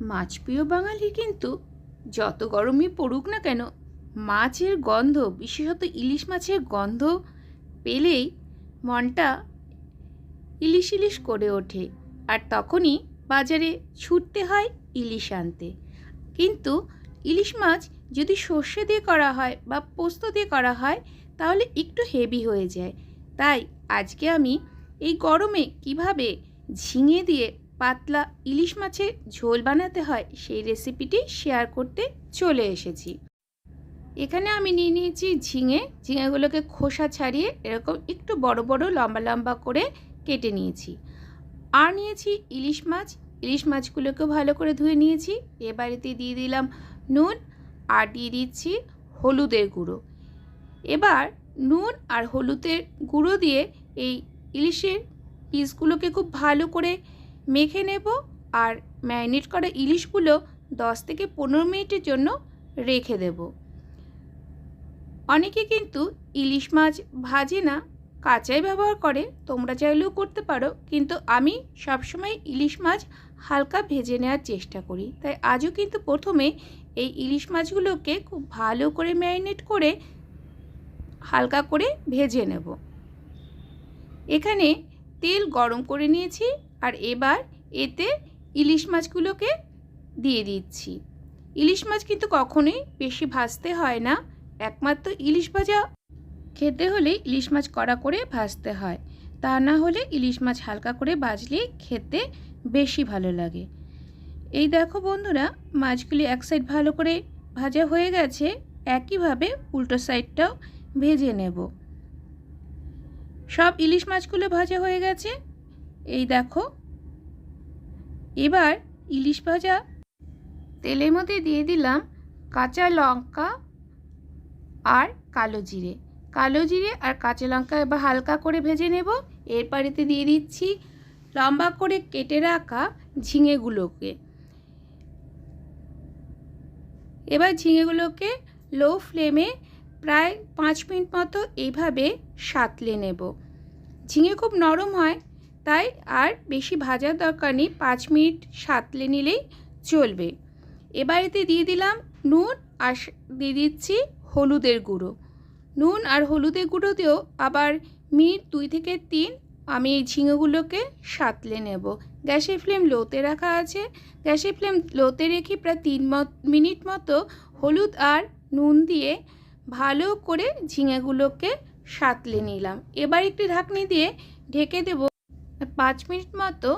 মাছ প্রিয় বাঙালির কিন্তু যত গরমই পড়ুক না কেন, মাছের গন্ধ, বিশেষত ইলিশ মাছের গন্ধ পেলেই মনটা ইলিশ ইলিশ করে ওঠে। আর তখনই বাজারে ছুটতে হয় ইলিশ আনতে। কিন্তু ইলিশ মাছ যদি সর্ষে দিয়ে করা হয় বা পোস্ত দিয়ে করা হয় তাহলে একটু হেভি হয়ে যায়। তাই আজকে আমি এই গরমে কিভাবে ঝিঙে দিয়ে পাতলা ইলিশ মাছের ঝোল বানাতে হয় সেই রেসিপিটি শেয়ার করতে চলে এসেছি। এখানে আমি নিয়ে নিয়েছি ঝিঙেগুলোকে খোসা ছাড়িয়ে এরকম একটু বড় বড় লম্বা লম্বা করে কেটে নিয়েছি। আর নিয়েছি ইলিশ মাছগুলোকেও ভালো করে ধুয়ে নিয়েছি। এবারেতে দিয়ে দিলাম নুন আর দিয়ে দিচ্ছি হলুদের গুঁড়ো। এবার নুন আর হলুদের গুঁড়ো দিয়ে এই ইলিশের পিসগুলোকে খুব ভালো করে মেখে নেব। আর ম্যারিনেট করা ইলিশগুলো 10 থেকে 15 মিনিটের জন্য রেখে দেব। অনেকে কিন্তু ইলিশ মাছ ভাজে না, কাঁচাই ব্যবহার করে, তোমরা চাইলেও করতে পারো। কিন্তু আমি সবসময় ইলিশ মাছ হালকা ভেজে নেওয়ার চেষ্টা করি। তাই আজও কিন্তু প্রথমে এই ইলিশ মাছগুলোকে খুব ভালো করে ম্যারিনেট করে হালকা করে ভেজে নেব। এখানে তেল গরম করে নিয়েছি আর এবার এতে ইলিশ মাছগুলোকে দিয়ে দিচ্ছি। ইলিশ মাছ কিন্তু কখনোই বেশি ভাজতে হয় না, একমাত্র ইলিশ ভাজা খেতে হলে ইলিশ মাছ কড়া করে ভাজতে হয়, তা না হলে ইলিশ মাছ হালকা করে ভাজলে খেতে বেশি ভালো লাগে। এই দেখো বন্ধুরা, মাছগুলি এক সাইড ভালো করে ভাজা হয়ে গেছে, একইভাবে উল্টো সাইডটাও ভেজে নেব। সব ইলিশ মাছগুলো ভাজা হয়ে গেছে, এই দেখো। এবার ইলিশ ভাজা তেলের মধ্যে দিয়ে দিলাম কাঁচা লঙ্কা আর কালো জিরে আর কাঁচা লঙ্কা এবার হালকা করে ভেজে নেব। এরপরেতে দিয়ে দিচ্ছি লম্বা করে কেটে রাখা ঝিঙেগুলোকে। এবার ঝিঙেগুলোকে লো ফ্লেমে প্রায় 5 মিনিট মতো এইভাবে সাঁতলে নেব। ঝিঙে খুব নরম হয়, তাই আর বেশি ভাজার দরকার নেই, 5 মিনিট সাঁতলে নিলেই চলবে। এবার এতে দিয়ে দিলাম নুন আর দিয়ে দিচ্ছি হলুদের গুঁড়ো। নুন আর হলুদের গুঁড়ো দিয়েও আবার মিনিট 2 থেকে 3 আমি এই ঝিঙেগুলোকে সাঁতলে নেব। গ্যাসের ফ্লেম লোতে রাখা আছে, গ্যাসের ফ্লেম লোতে রেখে প্রায় 3 মিনিট মতো হলুদ আর নুন দিয়ে ভালো করে ঝিঙেগুলোকে সাঁতলে নিলাম। এবার একটি ঢাকনি দিয়ে ঢেকে দেব। 5 মিনিট মতো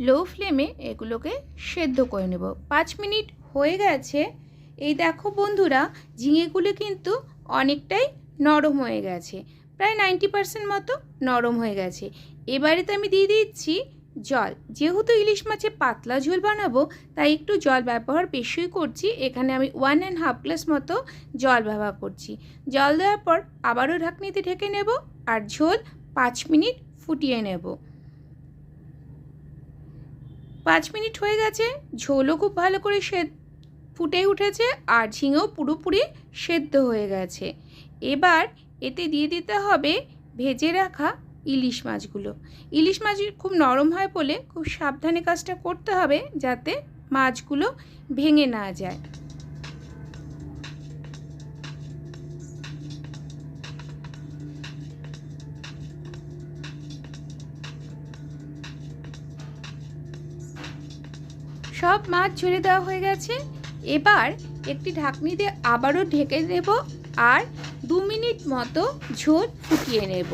লো ফ্লেমে এগুলোকে সেদ্ধ করে নেব। 5 মিনিট হয়ে গেছে। এই দেখো বন্ধুরা, ঝিঙেগুলো কিন্তু অনেকটাই নরম হয়ে গেছে, প্রায় 90% মতো নরম হয়ে গেছে। এবারে তো আমি দিয়ে দিচ্ছি জল। যেহেতু ইলিশ মাছে পাতলা ঝোল বানাবো তাই একটু জল ব্যবহার বেশিই করছি। এখানে আমি 1.5 গ্লাস মতো জল ব্যবহার করছি। জল দেওয়ার পর আবারও ঢাকনিতে ঢেকে নেব আর ঝোল 5 মিনিট ফুটিয়ে নেব। 5 মিনিট হয়ে গেছে, ঝোলও খুব ভালো করে ফুটে উঠেছে আর ঝিঙেও পুরোপুরি সেদ্ধ হয়ে গেছে। এবার এতে দিয়ে দিতে হবে ভেজে রাখা ইলিশ মাছগুলো। ইলিশ মাছ খুব নরম হয় বলে খুব সাবধানে কাজটা করতে হবে যাতে মাছগুলো ভেঙে না যায়। সব মাছ ঝরে দেওয়া হয়ে গেছে। এবার একটি ঢাকনি দিয়ে আবারও ঢেকে দেব আর 2 মিনিট মতো ঝোল ফুটিয়ে নেব।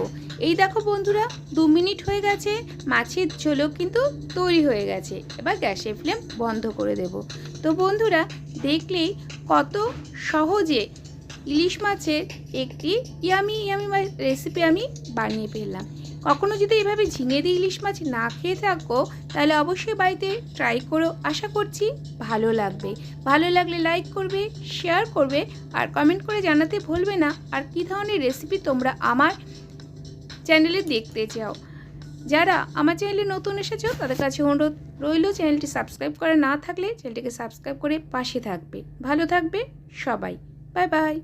এই দেখো বন্ধুরা, 2 মিনিট হয়ে গেছে, মাছের ঝোলও কিন্তু তৈরি হয়ে গেছে। এবার গ্যাসের ফ্লেম বন্ধ করে দেব। তো বন্ধুরা, দেখলেই কত সহজে ইলিশ মাছের একটি ইয়ামি রেসিপি আমি বানিয়ে ফেললাম। কখনো যদি এভাবে ঝিঙে দিয়ে ইলিশ মাছ না খেয়ে থাকো তাহলে অবশ্যই বাড়িতে ট্রাই করো, আশা করছি ভালো লাগবে। ভালো লাগলে লাইক করবে, শেয়ার করবে আর কমেন্ট করে জানাতে ভুলবে না আর কী ধরনের রেসিপি তোমরা আমার চ্যানেলে দেখতে চাও। যারা আমার চ্যানেলে নতুন এসেছো তাদের কাছে অনুরোধ রইল, চ্যানেলটি সাবস্ক্রাইব করা না থাকলে চ্যানেলটিকে সাবস্ক্রাইব করে পাশে থাকবে। ভালো থাকবে সবাই, বাই বাই।